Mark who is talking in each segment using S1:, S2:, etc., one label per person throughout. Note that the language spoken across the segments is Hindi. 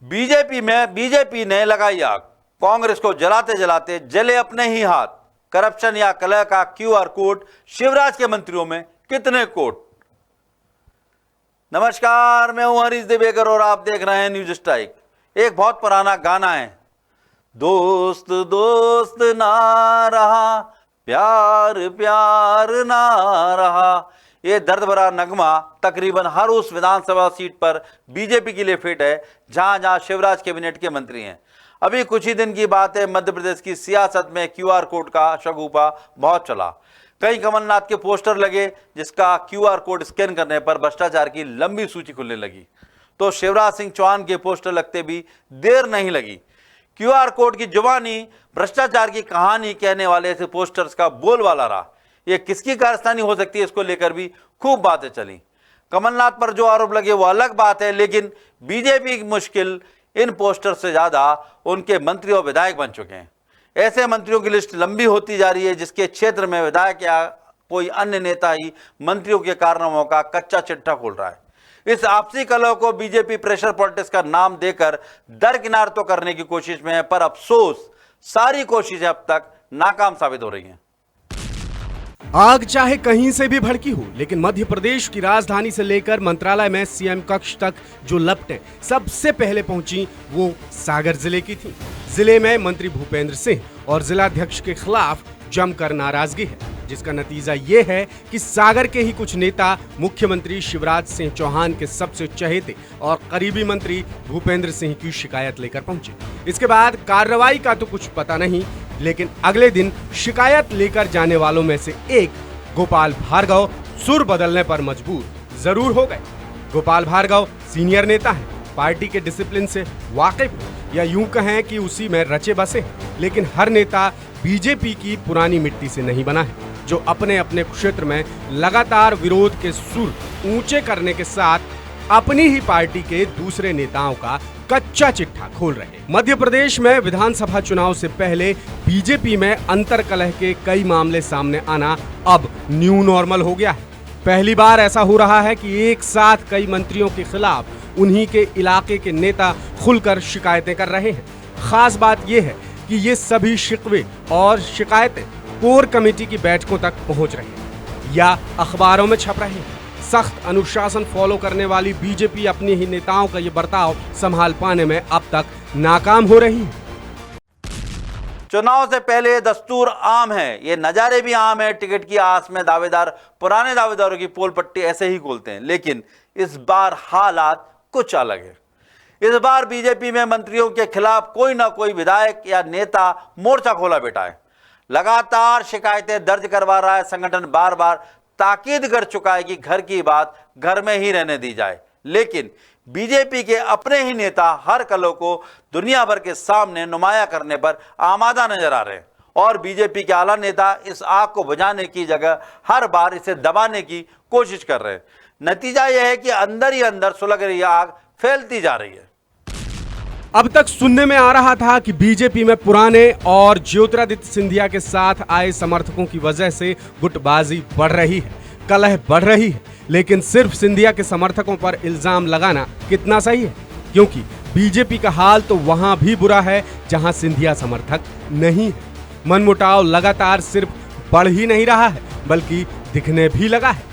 S1: बीजेपी ने लगाई आग, कांग्रेस को जलाते जलाते जले अपने ही हाथ। करप्शन या कलह का क्यूआर कोड, शिवराज के मंत्रियों में कितने कोट। नमस्कार, मैं हूं हरीश दिवेकर और आप देख रहे हैं न्यूज स्ट्राइक। एक बहुत पुराना गाना है, दोस्त दोस्त ना रहा, प्यार प्यार ना रहा। ये दर्द भरा नगमा तकरीबन हर उस विधानसभा सीट पर बीजेपी के लिए फिट है जहां जहां शिवराज कैबिनेट के मंत्री हैं। अभी कुछ ही दिन की बात है, मध्य प्रदेश की सियासत में क्यूआर कोड का शगुफा बहुत चला। कई कमलनाथ के पोस्टर लगे जिसका क्यूआर कोड स्कैन करने पर भ्रष्टाचार की लंबी सूची खुलने लगी, तो शिवराज सिंह चौहान के पोस्टर लगते भी देर नहीं लगी। क्यूआर कोड की जुबानी भ्रष्टाचार की कहानी कहने वाले ऐसे पोस्टर्स का बोलबाला रहा। ये किसकी कारस्तानी हो सकती है, इसको लेकर भी खूब बातें चली। कमलनाथ पर जो आरोप लगे वो अलग बात है, लेकिन बीजेपी की मुश्किल इन पोस्टर से ज्यादा उनके मंत्री और विधायक बन चुके हैं। ऐसे मंत्रियों की लिस्ट लंबी होती जा रही है जिसके क्षेत्र में विधायक या कोई अन्य नेता ही मंत्रियों के कारनामों का कच्चा चिट्ठा खोल रहा है। इस आपसी कलह को बीजेपी प्रेशर पॉलिटिक्स का नाम देकर दरकिनार तो करने की कोशिश में है, पर अफसोस सारी कोशिशें अब तक नाकाम साबित हो रही हैं।
S2: आग चाहे कहीं से भी भड़की हो, लेकिन मध्य प्रदेश की राजधानी से लेकर मंत्रालय में सीएम कक्ष तक जो लपटें सबसे पहले पहुंची वो सागर जिले की थी। जिले में मंत्री भूपेंद्र सिंह और जिलाध्यक्ष के खिलाफ जमकर नाराजगी है, जिसका नतीजा ये है कि सागर के ही कुछ नेता मुख्यमंत्री शिवराज सिंह चौहान के सबसे चहेते और करीबी मंत्री भूपेंद्र सिंह की शिकायत लेकर पहुंचे। इसके बाद कार्रवाई का तो कुछ पता नहीं, लेकिन अगले दिन शिकायत लेकर जाने वालों में से एक गोपाल भार्गव सुर बदलने पर मजबूर जरूर हो गए। गोपाल भार्गव सीनियर नेता हैं, पार्टी के डिसिप्लिन से वाकिफ हैं, या यूं कहें कि उसी में रचे बसे हैं। लेकिन हर नेता बीजेपी की पुरानी मिट्टी से नहीं बना है, जो अपने अपने क्षेत्र में लगातार विरोध के सुर ऊंचे करने के साथ अपनी ही पार्टी के दूसरे नेताओं का कच्चा चिट्ठा खोल रहे। मध्य प्रदेश में विधानसभा चुनाव से पहले बीजेपी में अंतर्कलह के कई मामले सामने आना अब न्यू नॉर्मल हो गया है। पहली बार ऐसा हो रहा है कि एक साथ कई मंत्रियों के खिलाफ उन्हीं के इलाके के नेता खुलकर शिकायतें कर रहे हैं। खास बात यह है कि ये सभी शिकवे और शिकायतें कोर कमेटी की बैठकों तक पहुंच रही हैं या अखबारों में छप रहे हैं। सख्त अनुशासन फॉलो करने वाली बीजेपी अपने ही नेताओं का ये बर्ताव संभाल पाने में अब तक नाकाम हो रही है।
S1: चुनाव से पहले दस्तूर आम है, ये नजारे भी आम है। टिकट की आस में दावेदार पुराने दावेदारों की पोल पट्टी ऐसे ही खोलते हैं, लेकिन इस बार हालात कुछ अलग है। इस बार बीजेपी में मंत्रियों के खिलाफ कोई ना कोई विधायक या नेता मोर्चा खोला बैठा है। लगातार शिकायतें दर्ज करवा रहा है। संगठन बार बार ताकीद कर चुका है कि घर की बात घर में ही रहने दी जाए, लेकिन बीजेपी के अपने ही नेता हर कलह को दुनिया भर के सामने नुमाया करने पर आमादा नजर आ रहे हैं, और बीजेपी के आला नेता इस आग को बुझाने की जगह हर बार इसे दबाने की कोशिश कर रहे हैं। नतीजा यह है कि अंदर ही अंदर सुलग रही आग फैलती जा रही है।
S2: अब तक सुनने में आ रहा था कि बीजेपी में पुराने और ज्योतिरादित्य सिंधिया के साथ आए समर्थकों की वजह से गुटबाजी बढ़ रही है, कलह बढ़ रही है, लेकिन सिर्फ सिंधिया के समर्थकों पर इल्जाम लगाना कितना सही है, क्योंकि बीजेपी का हाल तो वहां भी बुरा है जहां सिंधिया समर्थक नहीं है। मनमुटाव लगातार सिर्फ बढ़ ही नहीं रहा है, बल्कि दिखने भी लगा है।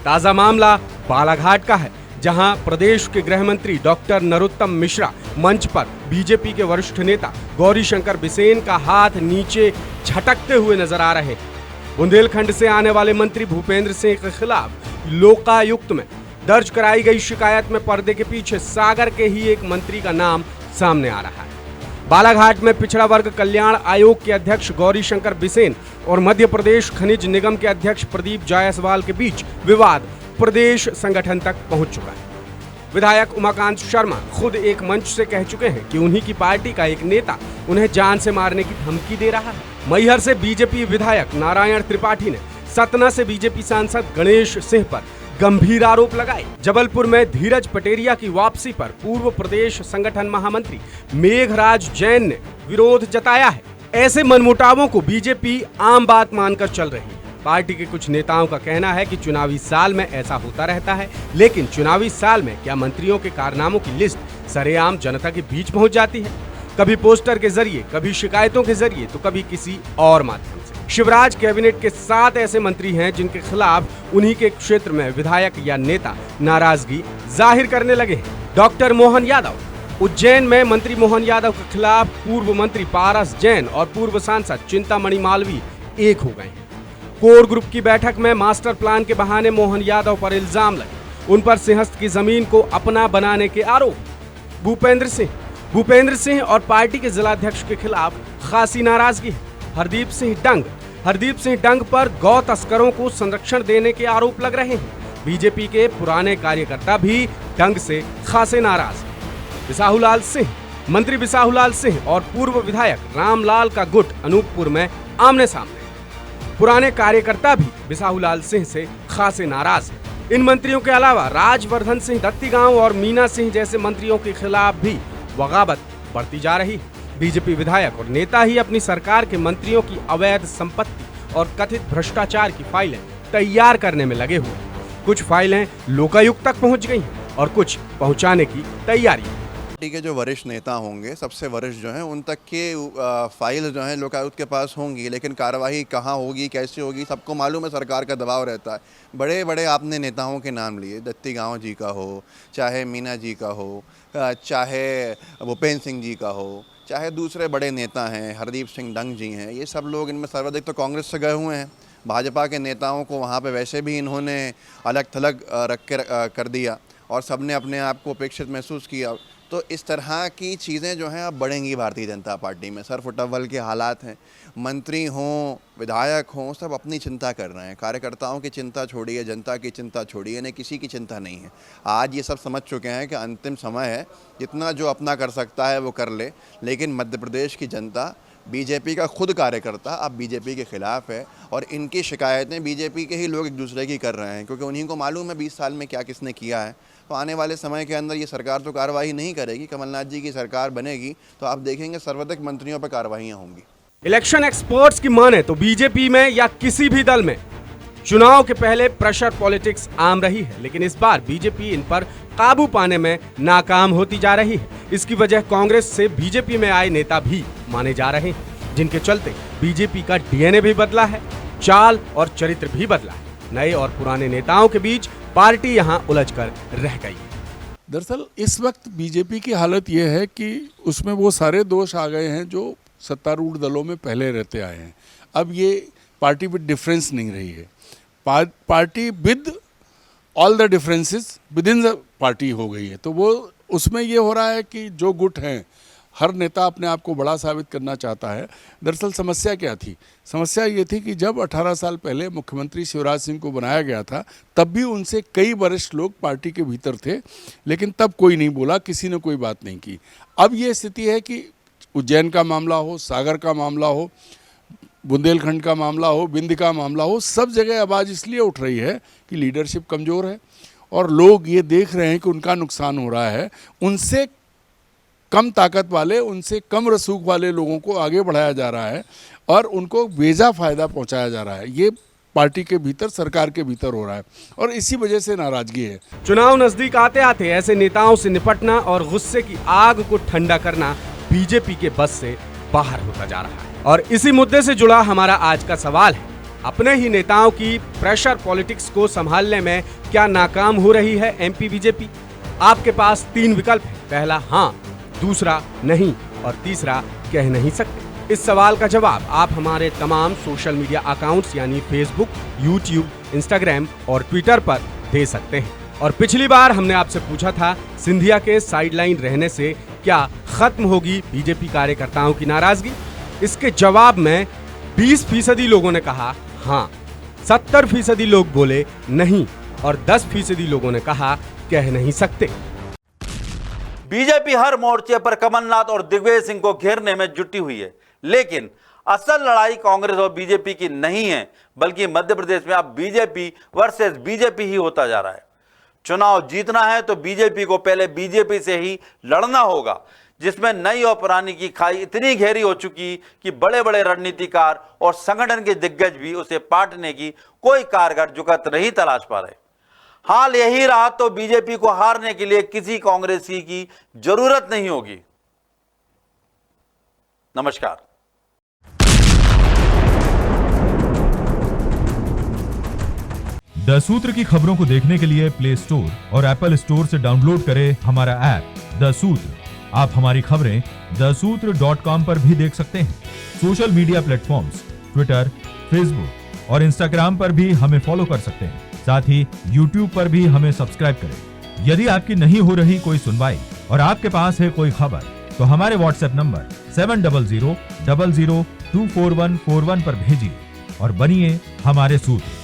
S2: ताजा मामला बालाघाट का है, जहां प्रदेश के गृह मंत्री डॉक्टर नरोत्तम मिश्रा मंच पर बीजेपी के वरिष्ठ नेता गौरीशंकर बिसेन का हाथ नीचे झटकते हुए नजर आ रहे हैं। बुंदेलखंड से आने वाले मंत्री भूपेंद्र सिंह के खिलाफ लोकायुक्त में दर्ज कराई गई शिकायत में पर्दे के पीछे सागर के ही एक मंत्री का नाम सामने आ रहा है। बालाघाट में पिछड़ा वर्ग कल्याण आयोग के अध्यक्ष गौरीशंकर बिसेन और मध्य प्रदेश खनिज निगम के अध्यक्ष प्रदीप जायसवाल के बीच विवाद प्रदेश संगठन तक पहुंच चुका है। विधायक उमाकांत शर्मा खुद एक मंच से कह चुके हैं कि उन्हीं की पार्टी का एक नेता उन्हें जान से मारने की धमकी दे रहा है। मैहर से बीजेपी विधायक नारायण त्रिपाठी ने सतना से बीजेपी सांसद गणेश सिंह पर गंभीर आरोप लगाए। जबलपुर में धीरज पटेरिया की वापसी पर पूर्व प्रदेश संगठन महामंत्री मेघराज जैन ने विरोध जताया है। ऐसे मनमुटावों को बीजेपी आम बात मानकर चल रही है। पार्टी के कुछ नेताओं का कहना है कि चुनावी साल में ऐसा होता रहता है, लेकिन चुनावी साल में क्या मंत्रियों के कारनामों की लिस्ट सरेआम जनता के बीच पहुंच जाती है, कभी पोस्टर के जरिए, कभी शिकायतों के जरिए, तो कभी किसी और माध्यम से। शिवराज कैबिनेट के 7 ऐसे मंत्री हैं जिनके खिलाफ उन्हीं के क्षेत्र में विधायक या नेता नाराजगी जाहिर करने लगे हैं। डॉक्टर मोहन यादव, उज्जैन में मंत्री मोहन यादव के खिलाफ पूर्व मंत्री पारस जैन और पूर्व सांसद चिंतामणि मालवीय एक हो गए हैं। कोर ग्रुप की बैठक में मास्टर प्लान के बहाने मोहन यादव पर इल्जाम लगे, उन पर सिंहस्थ की जमीन को अपना बनाने के आरोप। भूपेंद्र सिंह और पार्टी के जिलाध्यक्ष के खिलाफ खासी नाराजगी है। हरदीप सिंह डंग पर गौ तस्करों को संरक्षण देने के आरोप लग रहे हैं। बीजेपी के पुराने कार्यकर्ता भी डंग से खासे नाराज हैं। मंत्री बिसाहुलाल सिंह और पूर्व विधायक रामलाल का गुट अनूपपुर में आमने सामने है। पुराने कार्यकर्ता भी बिसाहुलाल सिंह से खासे नाराज हैं। इन मंत्रियों के अलावा राजवर्धन सिंह दत्तीगांव और मीना सिंह जैसे मंत्रियों के खिलाफ भी बगावत बढ़ती जा रही है। बीजेपी विधायक और नेता ही अपनी सरकार के मंत्रियों की अवैध संपत्ति और कथित भ्रष्टाचार की फाइलें तैयार करने में लगे हुए हैं। कुछ फाइलें लोकायुक्त तक पहुंच गई हैं और कुछ पहुंचाने की तैयारी है।
S3: पार्टी के जो वरिष्ठ नेता होंगे, सबसे वरिष्ठ जो हैं, उन तक के फाइल जो हैं लोकायुक्त के पास होंगी, लेकिन कार्रवाई कहाँ होगी, कैसे होगी, सबको मालूम है। सरकार का दबाव रहता है। बड़े बड़े आपने नेताओं के नाम लिए, दत्तीगांव जी का हो, चाहे मीना जी का हो, चाहे भूपेंद्र सिंह जी का हो, चाहे दूसरे बड़े नेता हैं, हरदीप सिंह डंग जी हैं, ये सब लोग, इनमें सर्वाधिक तो कांग्रेस से गए हुए हैं। भाजपा के नेताओं को वहाँ पे वैसे भी इन्होंने अलग थलग रख के कर दिया और सबने अपने आप को अपेक्षित महसूस किया। तो इस तरह की चीज़ें जो हैं अब बढ़ेंगी भारतीय जनता पार्टी में। सर फुटअव्वल के हालात हैं। मंत्री हों, विधायक हों, सब अपनी चिंता कर रहे हैं। कार्यकर्ताओं की चिंता छोड़िए, जनता की चिंता छोड़िए, इन्हें किसी की चिंता नहीं है। आज ये सब समझ चुके हैं कि अंतिम समय है, जितना जो अपना कर सकता है वो कर ले। लेकिन मध्य प्रदेश की जनता, बीजेपी का खुद कार्यकर्ता अब बीजेपी के खिलाफ है और इनकी शिकायतें बीजेपी के ही लोग एक दूसरे की कर रहे हैं, क्योंकि उन्हीं को मालूम है 20 साल में क्या किसने किया है। तो आने वाले समय के अंदर ये सरकार तो कार्रवाई नहीं करेगी। कमलनाथ जी की सरकार बनेगी तो आप देखेंगे सर्वाधिक मंत्रियों पर कार्रवाइयाँ होंगी।
S2: इलेक्शन एक्सपर्ट्स की माने तो बीजेपी में या किसी भी दल में चुनाव के पहले प्रेशर पॉलिटिक्स आम रही है, लेकिन इस बार बीजेपी इन पर काबू पाने में नाकाम होती जा रही है। इसकी वजह कांग्रेस से बीजेपी में आए नेता भी माने जा रहे हैं, जिनके चलते बीजेपी का डीएनए भी बदला है, चाल और चरित्र भी बदला है। नए और पुराने नेताओं के बीच पार्टी यहां उलझकर रह गई है।
S4: दरअसल इस वक्त बीजेपी की हालत यह है कि उसमें वो सारे दोष आ गए हैं जो सत्तारूढ़ दलों में पहले रहते आए हैं। अब ये पार्टी विद डिफरेंस नहीं रही है। Party with all the differences with in the party हो गई है। तो वो उसमें ये हो रहा है कि जो गुट हैं, हर नेता अपने आप को बड़ा साबित करना चाहता है। दरअसल समस्या क्या थी? समस्या ये थी कि जब 18 साल पहले मुख्यमंत्री शिवराज सिंह को बनाया गया था, तब भी उनसे कई वरिष्ठ लोग पार्टी के भीतर थे, लेकिन तब कोई नहीं बोला, किसी ने कोई बात नहीं की। अब ये स्थिति है कि उज्जैन का मामला हो, सागर का मामला हो, बुंदेलखंड का मामला हो, बिंद का मामला हो, सब जगह आवाज़ इसलिए उठ रही है कि लीडरशिप कमज़ोर है और लोग ये देख रहे हैं कि उनका नुकसान हो रहा है। उनसे कम ताकत वाले, उनसे कम रसूख वाले लोगों को आगे बढ़ाया जा रहा है और उनको बेजा फ़ायदा पहुंचाया जा रहा है। ये पार्टी के भीतर, सरकार के भीतर हो रहा है और इसी वजह से नाराजगी है।
S2: चुनाव नजदीक आते आते ऐसे नेताओं से निपटना और गुस्से की आग को ठंडा करना बीजेपी के बस से बाहर होता जा रहा है। और इसी मुद्दे से जुड़ा हमारा आज का सवाल है, अपने ही नेताओं की प्रेशर पॉलिटिक्स को संभालने में क्या नाकाम हो रही है एमपी बीजेपी? आपके पास 3 विकल्प है। पहला हाँ, दूसरा नहीं और तीसरा कह नहीं सकते। इस सवाल का जवाब आप हमारे तमाम सोशल मीडिया अकाउंट्स यानी फेसबुक, यूट्यूब, इंस्टाग्राम और ट्विटर पर दे सकते हैं। और पिछली बार हमने आपसे पूछा था, सिंधिया के साइडलाइन रहने से क्या खत्म होगी बीजेपी कार्यकर्ताओं की नाराजगी? इसके जवाब में 20% लोगों ने कहा हाँ, 70% लोग बोले नहीं और 10% लोगों ने कहा कह नहीं सकते।
S1: बीजेपी हर मोर्चे पर कमलनाथ और दिग्विजय सिंह को घेरने में जुटी हुई है, लेकिन असल लड़ाई कांग्रेस और बीजेपी की नहीं है, बल्कि मध्य प्रदेश में अब बीजेपी वर्सेस बीजेपी ही होता जा रहा है। चुनाव जीतना है तो बीजेपी को पहले बीजेपी से ही लड़ना होगा, जिसमें नई और पुरानी की खाई इतनी गहरी हो चुकी कि बड़े बड़े रणनीतिकार और संगठन के दिग्गज भी उसे पाटने की कोई कारगर जुगत नहीं तलाश पा रहे। हाल यही रहा तो बीजेपी को हारने के लिए किसी कांग्रेसी की जरूरत नहीं होगी। नमस्कार।
S5: द सूत्र की खबरों को देखने के लिए प्ले स्टोर और एप्पल स्टोर से डाउनलोड करें हमारा ऐप द सूत्र। आप हमारी खबरें thesutra.com पर भी देख सकते हैं। Social media platforms Twitter, Facebook और इंस्टाग्राम पर भी हमें फॉलो कर सकते हैं। साथ ही यूट्यूब पर भी हमें सब्सक्राइब करें। यदि आपकी नहीं हो रही कोई सुनवाई और आपके पास है कोई खबर, तो हमारे व्हाट्सएप नंबर 700000244141 पर भेजिए और बनिए हमारे सूत्र।